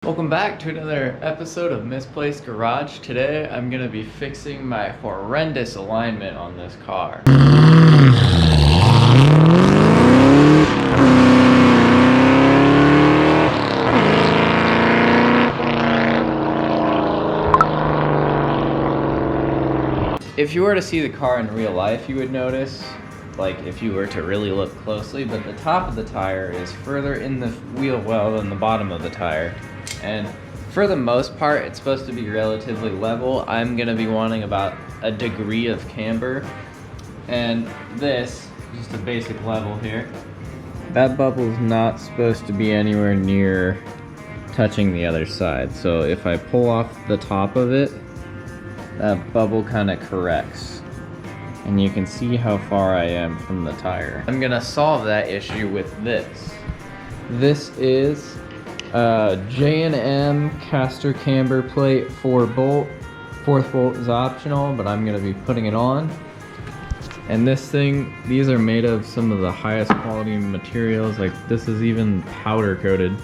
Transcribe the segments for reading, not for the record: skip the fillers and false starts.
Welcome back to another episode of Misplaced Garage. Today I'm going to be fixing my horrendous alignment on this car. If you were to see the car in real life, you would notice, like if you were to really look closely, but the top of the tire is further in the wheel well than the bottom of the tire. And for the most part, it's supposed to be relatively level. I'm gonna be wanting about a degree of camber. And this, just a basic level here. That bubble's not supposed to be anywhere near touching the other side. So if I pull off the top of it, that bubble kind of corrects. And you can see how far I am from the tire. I'm gonna solve that issue with this. This is J&M caster camber plate 4-bolt. 4th bolt is optional, but I'm gonna be putting it on. And this thing, these are made of some of the highest quality materials. Like this is even powder coated,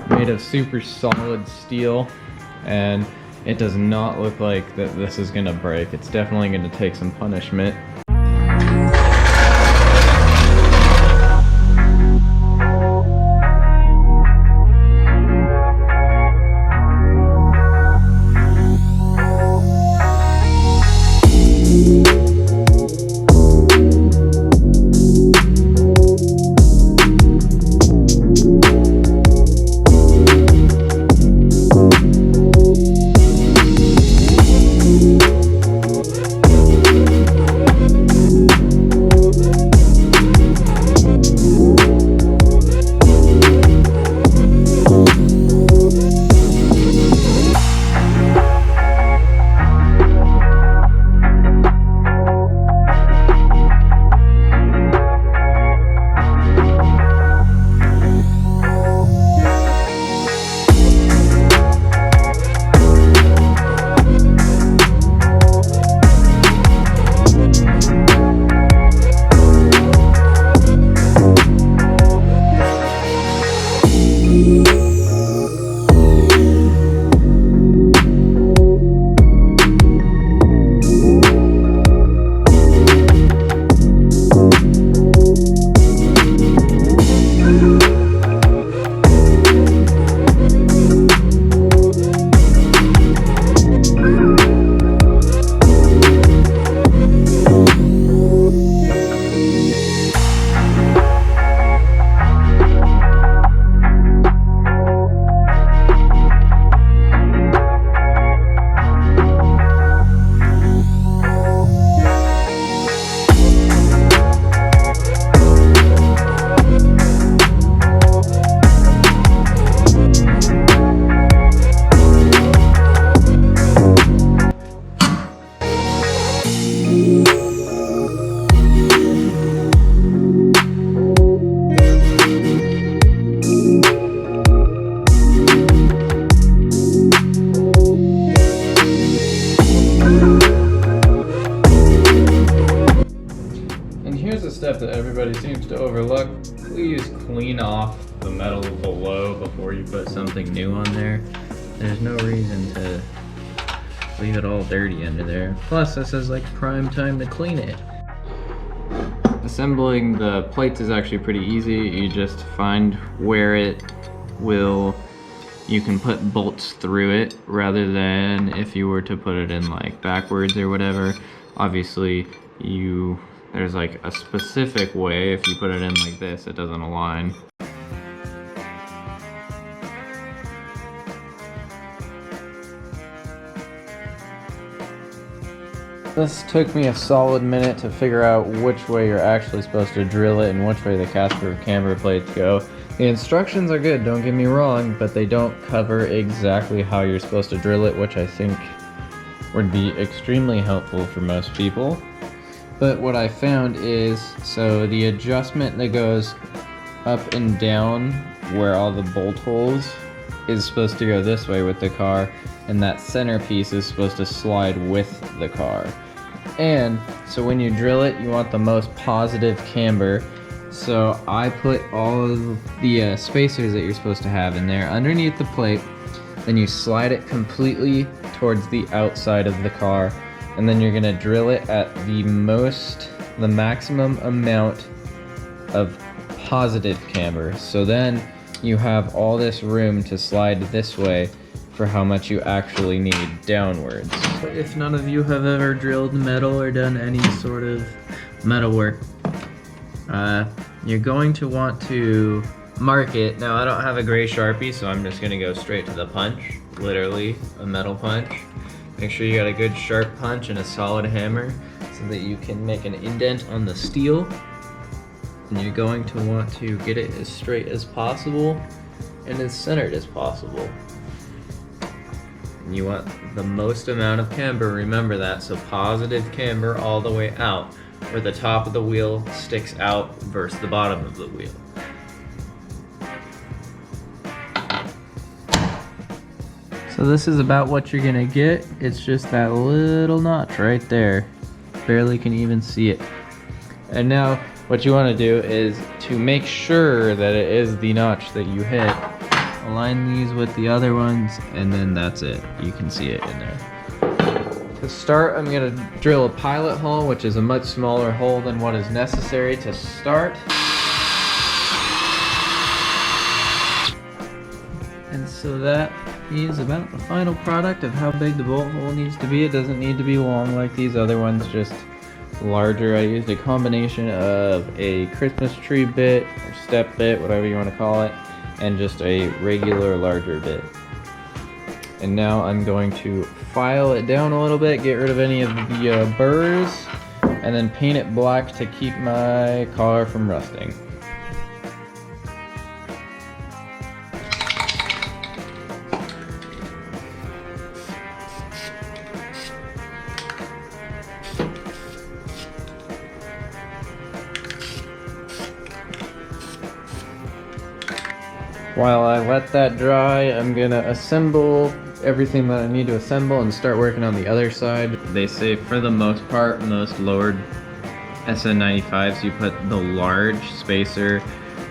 made of super solid steel, and it does not look like that this is gonna break. It's definitely gonna take some punishment. Step that everybody seems to overlook. Please clean off the metal below before you put something new on there. There's no reason to leave it all dirty under there. Plus, this is like prime time to clean it. Assembling the plates is actually pretty easy. You just find where it will, you can put bolts through it rather than if you were to put it in like backwards or whatever. Obviously, there's like a specific way. If you put it in like this, it doesn't align. This took me a solid minute to figure out which way you're actually supposed to drill it and which way the caster camber plates go. The instructions are good, don't get me wrong, but they don't cover exactly how you're supposed to drill it, which I think would be extremely helpful for most people. But what I found is, so the adjustment that goes up and down where all the bolt holes is supposed to go this way with the car, and that centerpiece is supposed to slide with the car. And so when you drill it, you want the most positive camber, So I put all of the spacers that you're supposed to have in there underneath the plate. Then you slide it completely towards the outside of the car, and then you're gonna drill it at the maximum amount of positive camber. So then you have all this room to slide this way for how much you actually need downwards. If none of you have ever drilled metal or done any sort of metal work, you're going to want to mark it. Now I don't have a gray Sharpie, so I'm just gonna go straight to the punch, literally a metal punch. Make sure you got a good sharp punch and a solid hammer so that you can make an indent on the steel. And you're going to want to get it as straight as possible and as centered as possible. And you want the most amount of camber, remember that, so positive camber all the way out, where the top of the wheel sticks out versus the bottom of the wheel. So this is about what you're gonna get. It's just that little notch right there. Barely can even see it. And now what you want to do is to make sure that it is the notch that you hit. Align these with the other ones, and then that's it. You can see it in there. To start, I'm gonna drill a pilot hole, which is a much smaller hole than what is necessary to start. And so that is about the final product of how big the bolt hole needs to be. It doesn't need to be long like these other ones, just larger. I used a combination of a Christmas tree bit, or step bit, whatever you want to call it, and just a regular larger bit. And now I'm going to file it down a little bit, get rid of any of the burrs, and then paint it black to keep my car from rusting. While I let that dry, I'm gonna assemble everything that I need to assemble and start working on the other side. They say for the most part, most lowered SN95s, you put the large spacer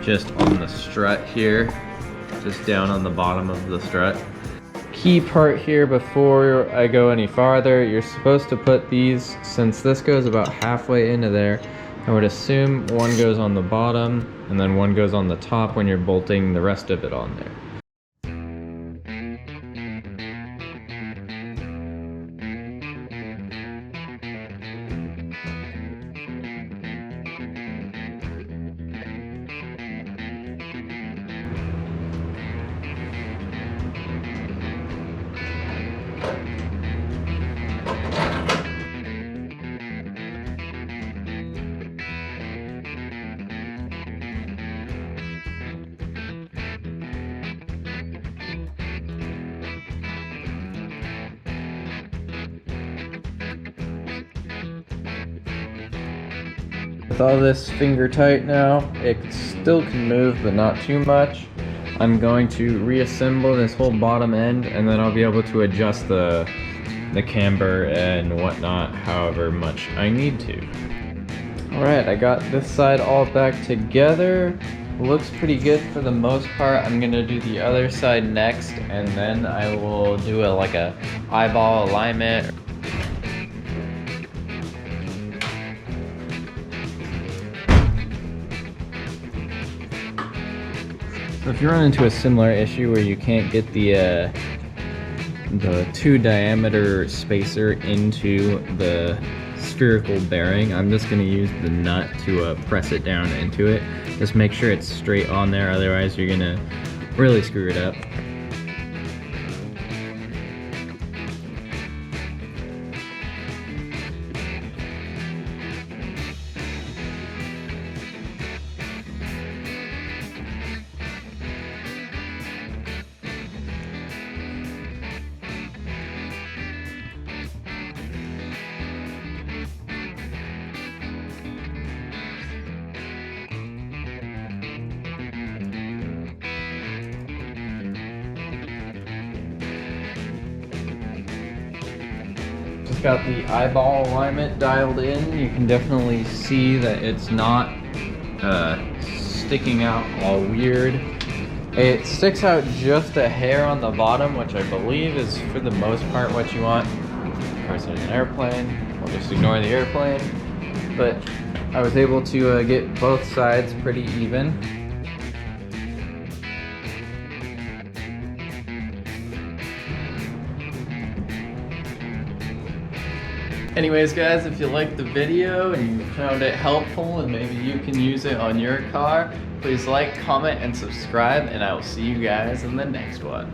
just on the strut here, just down on the bottom of the strut. Key part here before I go any farther, you're supposed to put these, since this goes about halfway into there, I would assume one goes on the bottom and then one goes on the top when you're bolting the rest of it on there. With all this finger tight now, it still can move, but not too much. I'm going to reassemble this whole bottom end, and then I'll be able to adjust the camber and whatnot however much I need to. Alright, I got this side all back together. Looks pretty good for the most part. I'm gonna do the other side next, and then I will do like a eyeball alignment. So if you run into a similar issue where you can't get the 2 diameter spacer into the spherical bearing, I'm just going to use the nut to press it down into it. Just make sure it's straight on there, otherwise you're going to really screw it up. Just got the eyeball alignment dialed in. You can definitely see that it's not sticking out all weird. It sticks out just a hair on the bottom, which I believe is for the most part what you want. Of course, there's an airplane. We'll just ignore the airplane. But I was able to get both sides pretty even. Anyways guys, if you liked the video and you found it helpful and maybe you can use it on your car, please like, comment, and subscribe, and I will see you guys in the next one.